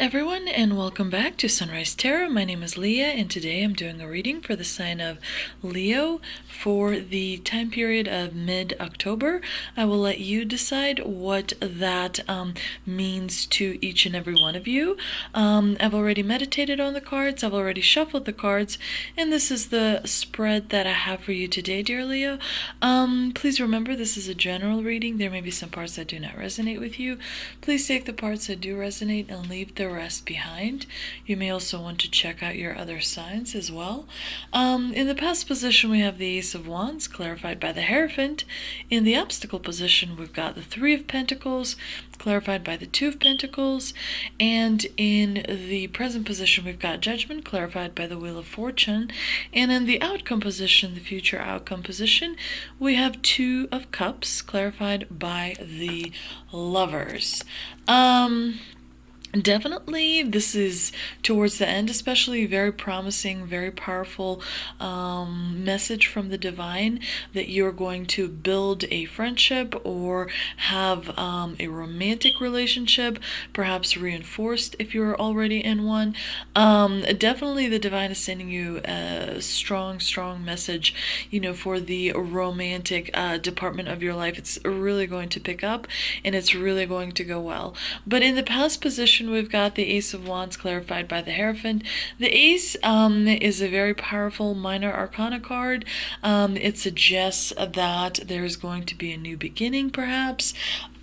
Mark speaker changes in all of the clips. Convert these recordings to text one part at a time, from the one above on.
Speaker 1: everyone, and welcome back to Sunrise Tarot. My name is Leah, and today I'm doing a reading for the sign of Leo for the time period of mid-October. I will let you decide what that means to each and every one of you. I've already meditated on the cards, I've already shuffled the cards, and this is the spread that I have for you today, dear Leo. Please remember, this is a general reading. There may be some parts that do not resonate with you. Please take the parts that do resonate and leave the rest behind. You may also want to check out your other signs as well. In the past position, we have the Ace of Wands, clarified by the Hierophant. In the obstacle position, we've got the Three of Pentacles, clarified by the Two of Pentacles. And in the present position, we've got Judgment, clarified by the Wheel of Fortune. And in the outcome position, the future outcome position, we have Two of Cups, clarified by the Lovers. Definitely, this is towards the end, especially very promising, very powerful message from the divine that you're going to build a friendship or have a romantic relationship, perhaps reinforced if you're already in one. Definitely, the divine is sending you a strong message, for the romantic department of your life. It's really going to pick up and it's really going to go well. But in the past position, we've got the Ace of Wands, clarified by the Hierophant. The Ace is a very powerful minor arcana card. It suggests that there's going to be a new beginning, perhaps.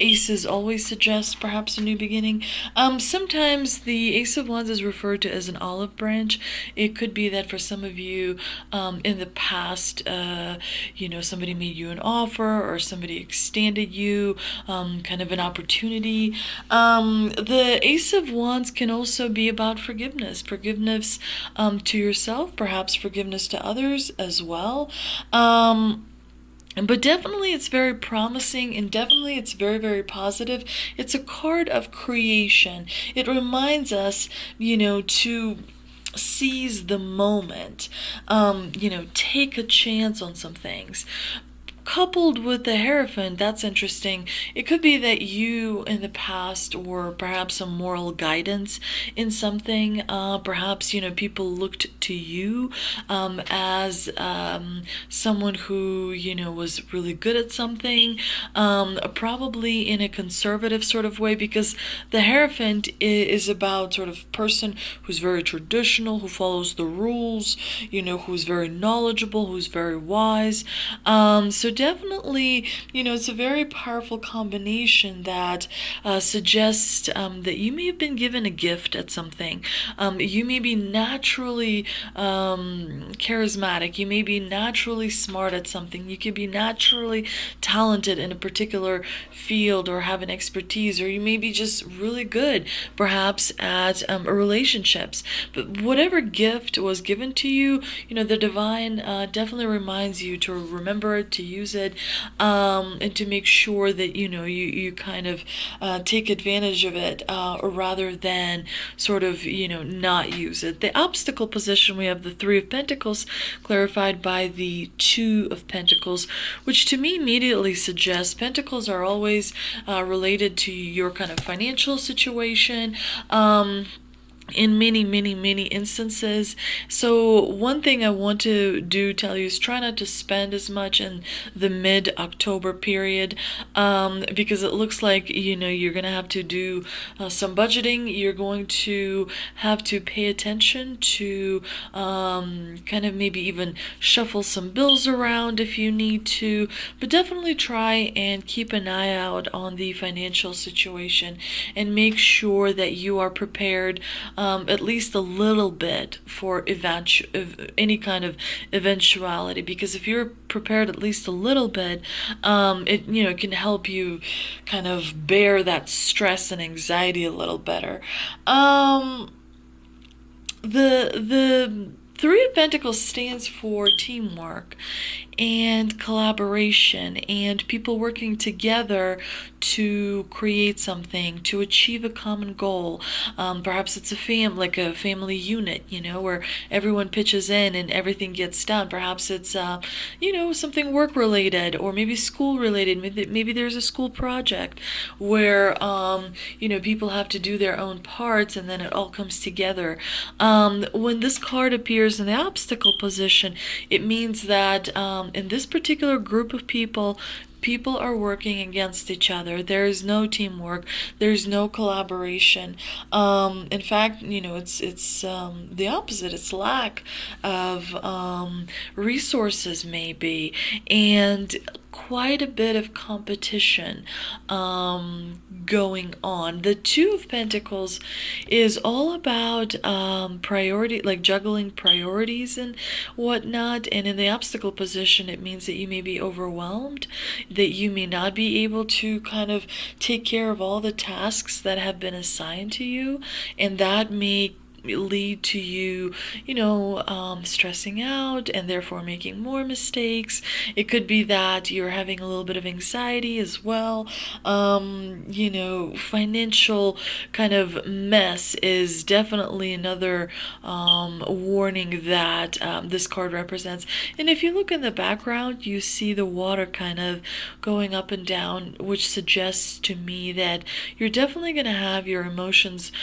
Speaker 1: Aces always suggest perhaps a new beginning. Sometimes the Ace of Wands is referred to as an olive branch. It could be that for some of you in the past, somebody made you an offer or somebody extended you kind of an opportunity. The Ace of Wands can also be about forgiveness to yourself, perhaps forgiveness to others as well. But definitely it's very promising, and definitely it's very positive. It's a card of creation. It reminds us, to seize the moment, take a chance on some things. Coupled with the Hierophant, that's interesting. It could be that you in the past were perhaps a moral guidance in something. Perhaps, people looked to you as someone who, was really good at something, probably in a conservative sort of way, because the Hierophant is about sort of person who's very traditional, who follows the rules, who's very knowledgeable, who's very wise. So definitely, it's a very powerful combination that suggests that you may have been given a gift at something. You may be naturally charismatic. You may be naturally smart at something. You could be naturally talented in a particular field or have an expertise, or you may be just really good, perhaps at relationships. But whatever gift was given to you, the divine definitely reminds you to remember it, to use it, and to make sure that you kind of take advantage of it rather than sort of not use it. The obstacle position, we have the Three of Pentacles, clarified by the Two of Pentacles, which to me immediately suggests Pentacles are always related to your kind of financial situation, in many instances. So one thing I want to tell you is try not to spend as much in the mid-October period, because it looks like you're gonna have to do some budgeting. You're going to have to pay attention to kind of maybe even shuffle some bills around if you need to, but definitely try and keep an eye out on the financial situation and make sure that you are prepared at least a little bit for any kind of eventuality, because if you're prepared at least a little bit, it can help you kind of bear that stress and anxiety a little better. The Three of Pentacles stands for teamwork and collaboration and people working together to create something, to achieve a common goal. Perhaps it's like a family unit, where everyone pitches in and everything gets done. Perhaps it's, something work related or maybe school related. Maybe there's a school project where, people have to do their own parts and then it all comes together. When this card appears in the obstacle position, it means that in this particular group of people are working against each other. There is no teamwork. There's no collaboration. In fact, it's the opposite. It's lack of resources, maybe, and quite a bit of competition going on. The Two of Pentacles is all about priority, like juggling priorities and whatnot. And in the obstacle position, it means that you may be overwhelmed, that you may not be able to kind of take care of all the tasks that have been assigned to you, and that may lead to you, stressing out and therefore making more mistakes. It could be that you're having a little bit of anxiety as well. Financial kind of mess is definitely another warning that this card represents. And if you look in the background, you see the water kind of going up and down, which suggests to me that you're definitely going to have your emotions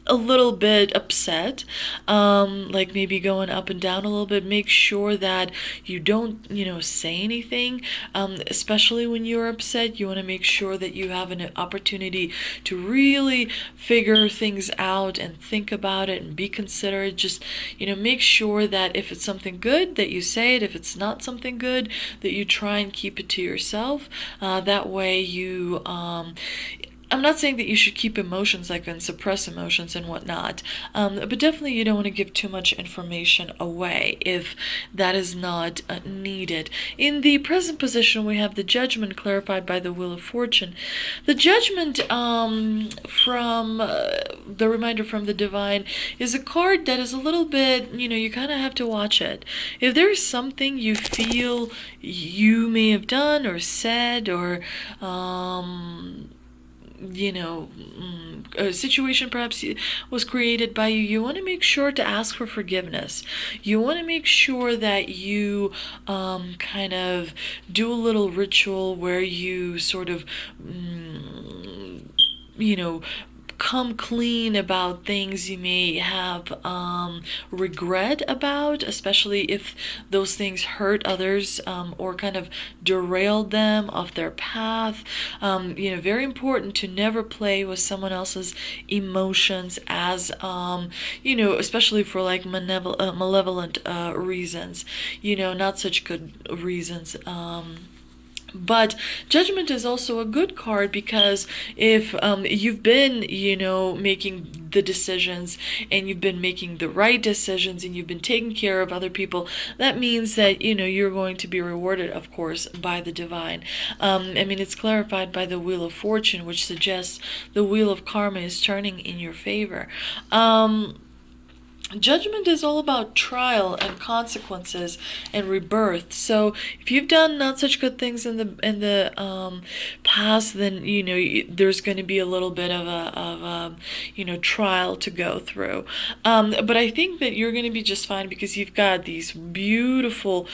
Speaker 1: a little bit upset, like maybe going up and down a little bit. Make sure that you don't, say anything, especially when you're upset. You want to make sure that you have an opportunity to really figure things out and think about it and be considerate. Just, make sure that if it's something good, that you say it. If it's not something good, that you try and keep it to yourself. That way you, I'm not saying that you should keep emotions and suppress emotions and whatnot, but definitely you don't want to give too much information away if that is not needed. In the present position, we have the Judgment clarified by the Wheel of Fortune. The Judgment from the reminder from the Divine is a card that is a little bit, you kind of have to watch it. If there's something you feel you may have done or said or a situation perhaps was created by you, you want to make sure to ask for forgiveness. You want to make sure that you kind of do a little ritual where you sort of, come clean about things you may have regret about, especially if those things hurt others or kind of derailed them off their path. Very important to never play with someone else's emotions as, especially for like malevolent reasons, not such good reasons. But Judgment is also a good card because if you've been, making the decisions and you've been making the right decisions and you've been taking care of other people, that means that, you're going to be rewarded, of course, by the Divine. It's clarified by the Wheel of Fortune, which suggests the wheel of karma is turning in your favor. Judgment is all about trial and consequences and rebirth. So if you've done not such good things in the past, then there's going to be a little bit of a trial to go through. But I think that you're going to be just fine because you've got these beautiful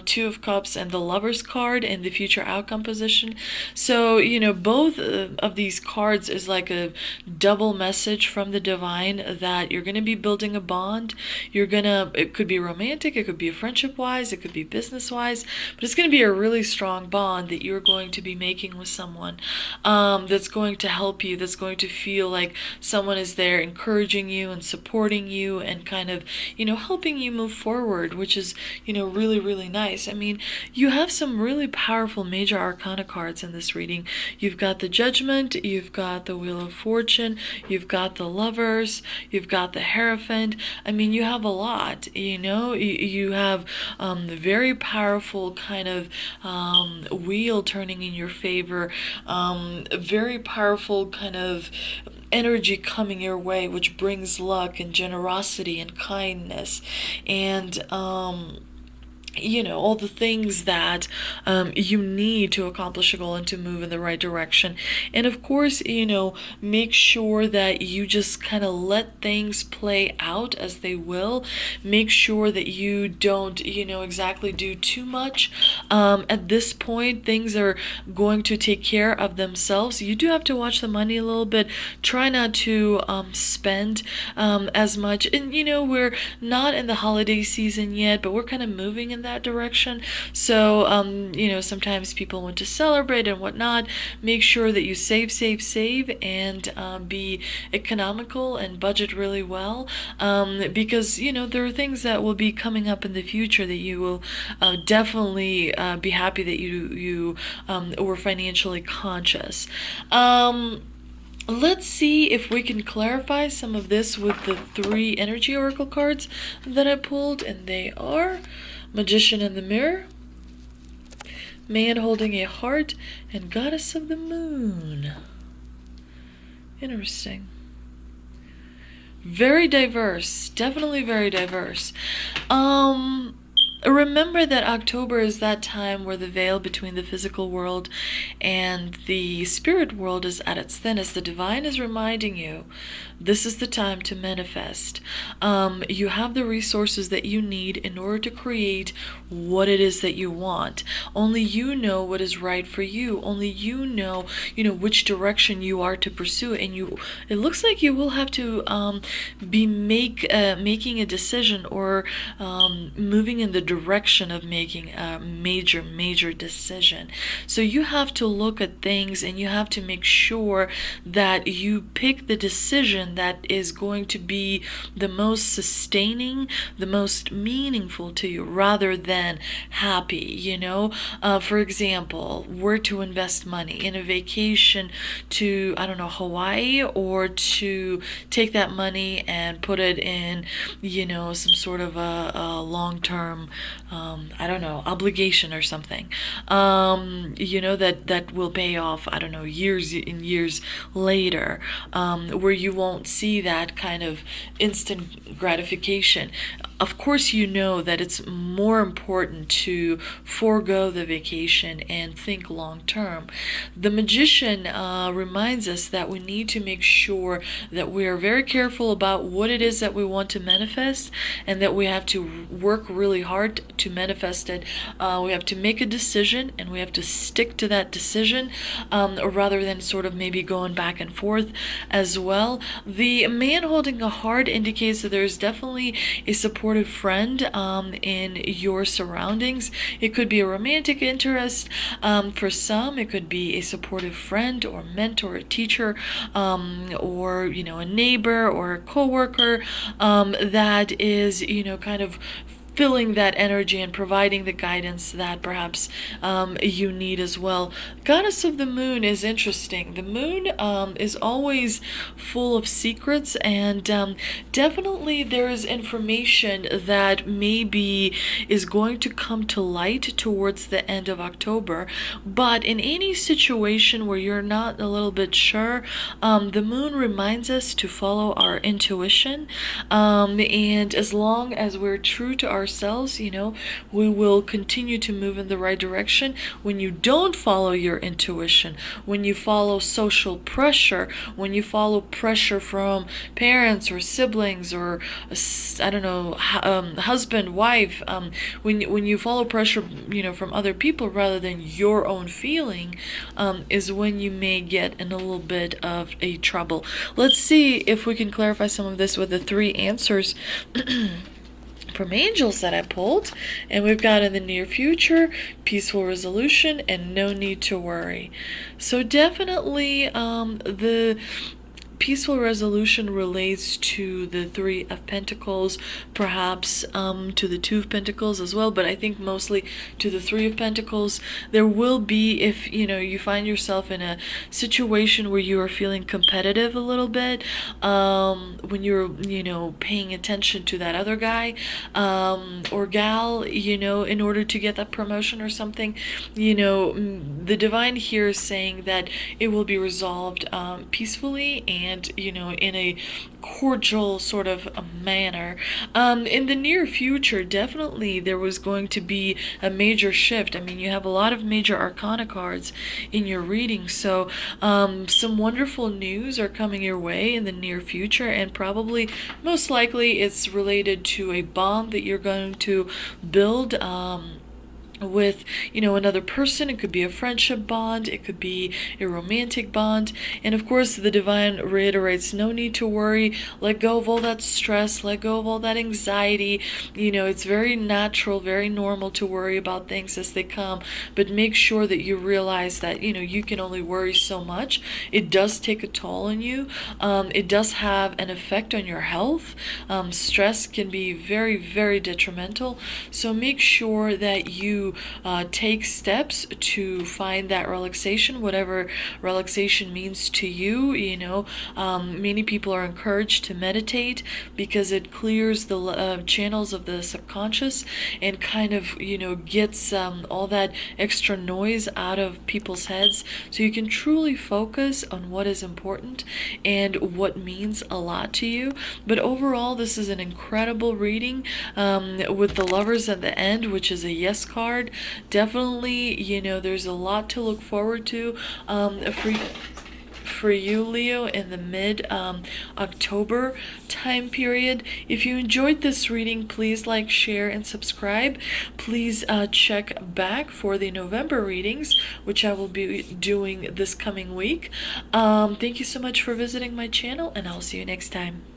Speaker 1: Two of Cups and the Lover's card in the future outcome position. So both of these cards is like a double message from the Divine that you're going to be building a bond. It could be romantic, it could be friendship wise, it could be business wise, but it's going to be a really strong bond that you're going to be making with someone that's going to help you, that's going to feel like someone is there encouraging you and supporting you and kind of, helping you move forward, which is, really, really nice. You have some really powerful major arcana cards in this reading. You've got the Judgment, you've got the Wheel of Fortune, you've got the Lovers, you've got the Hierophant. You have a lot, you have very powerful kind of wheel turning in your favor, very powerful kind of energy coming your way, which brings luck and generosity and kindness. And all the things that you need to accomplish a goal and to move in the right direction. And of course, make sure that you just kind of let things play out as they will. Make sure that you don't, exactly do too much. At this point, things are going to take care of themselves. You do have to watch the money a little bit. Try not to spend as much. And, we're not in the holiday season yet, but we're kind of moving in that direction. So, sometimes people want to celebrate and whatnot. Make sure that you save, and be economical and budget really well, because, there are things that will be coming up in the future that you will definitely be happy that you were financially conscious. Let's see if we can clarify some of this with the 3 energy oracle cards that I pulled, and they are Magician in the Mirror, Man holding a heart, and Goddess of the Moon. Interesting. Very diverse, definitely very diverse. Remember that October is that time where the veil between the physical world and the spirit world is at its thinnest. The divine is reminding you this is the time to manifest. You have the resources that you need in order to create what it is that you want. Only you know what is right for you. Only you know, which direction you are to pursue. And it looks like you will have to be making a decision, or moving in the direction of making a major decision. So you have to look at things, and you have to make sure that you pick the decision that is going to be the most sustaining, the most meaningful to you, rather than happy. For example, where to invest money in a vacation to, I don't know, Hawaii, or to take that money and put it in, some sort of a long-term, I don't know, obligation or something, that will pay off, I don't know, years and years later, where you won't see that kind of instant gratification. Of course, that it's more important to forego the vacation and think long term. The Magician reminds us that we need to make sure that we are very careful about what it is that we want to manifest, and that we have to work really hard to manifest it. We have to make a decision, and we have to stick to that decision, rather than sort of maybe going back and forth as well. The Man holding a heart indicates that there's definitely a supportive friend in your surroundings. It could be a romantic interest. For some, it could be a supportive friend or mentor, a teacher, or a neighbor or a coworker that is kind of filling that energy and providing the guidance that perhaps you need as well. Goddess of the Moon is interesting. The moon is always full of secrets, and definitely there is information that maybe is going to come to light towards the end of October. But in any situation where you're not a little bit sure, the moon reminds us to follow our intuition, and as long as we're true to ourselves, we will continue to move in the right direction. When you don't follow your intuition, when you follow social pressure, when you follow pressure from parents or siblings, or I don't know, husband, wife, when you follow pressure, from other people rather than your own feeling, is when you may get in a little bit of a trouble. Let's see if we can clarify some of this with the 3 answers from angels that I pulled. And we've got in the near future, peaceful resolution, and no need to worry. So definitely the peaceful resolution relates to the 3 of Pentacles, perhaps to the 2 of Pentacles as well, but I think mostly to the 3 of Pentacles. There will be, if you find yourself in a situation where you are feeling competitive a little bit, when you're paying attention to that other guy or gal, in order to get that promotion or something, the divine here is saying that it will be resolved peacefully, and and, in a cordial sort of a manner. In the near future, definitely there was going to be a major shift. I mean, you have a lot of major arcana cards in your reading, so some wonderful news are coming your way in the near future, and probably most likely it's related to a bond that you're going to build. With another person. It could be a friendship bond, it could be a romantic bond, and of course the divine reiterates, no need to worry, let go of all that stress, let go of all that anxiety. It's very natural, very normal to worry about things as they come, but make sure that you realize that you can only worry so much. It does take a toll on you. It does have an effect on your health. Stress can be very, very detrimental, so make sure that you take steps to find that relaxation, whatever relaxation means to you. Many people are encouraged to meditate because it clears the channels of the subconscious and kind of, gets all that extra noise out of people's heads, so you can truly focus on what is important and what means a lot to you. But overall, this is an incredible reading, with the Lovers at the end, which is a yes card. Definitely, there's a lot to look forward to for you, Leo, in the mid October time period. If you enjoyed this reading, please like, share, and subscribe. Please check back for the November readings, which I will be doing this coming week. Thank you so much for visiting my channel, and I'll see you next time.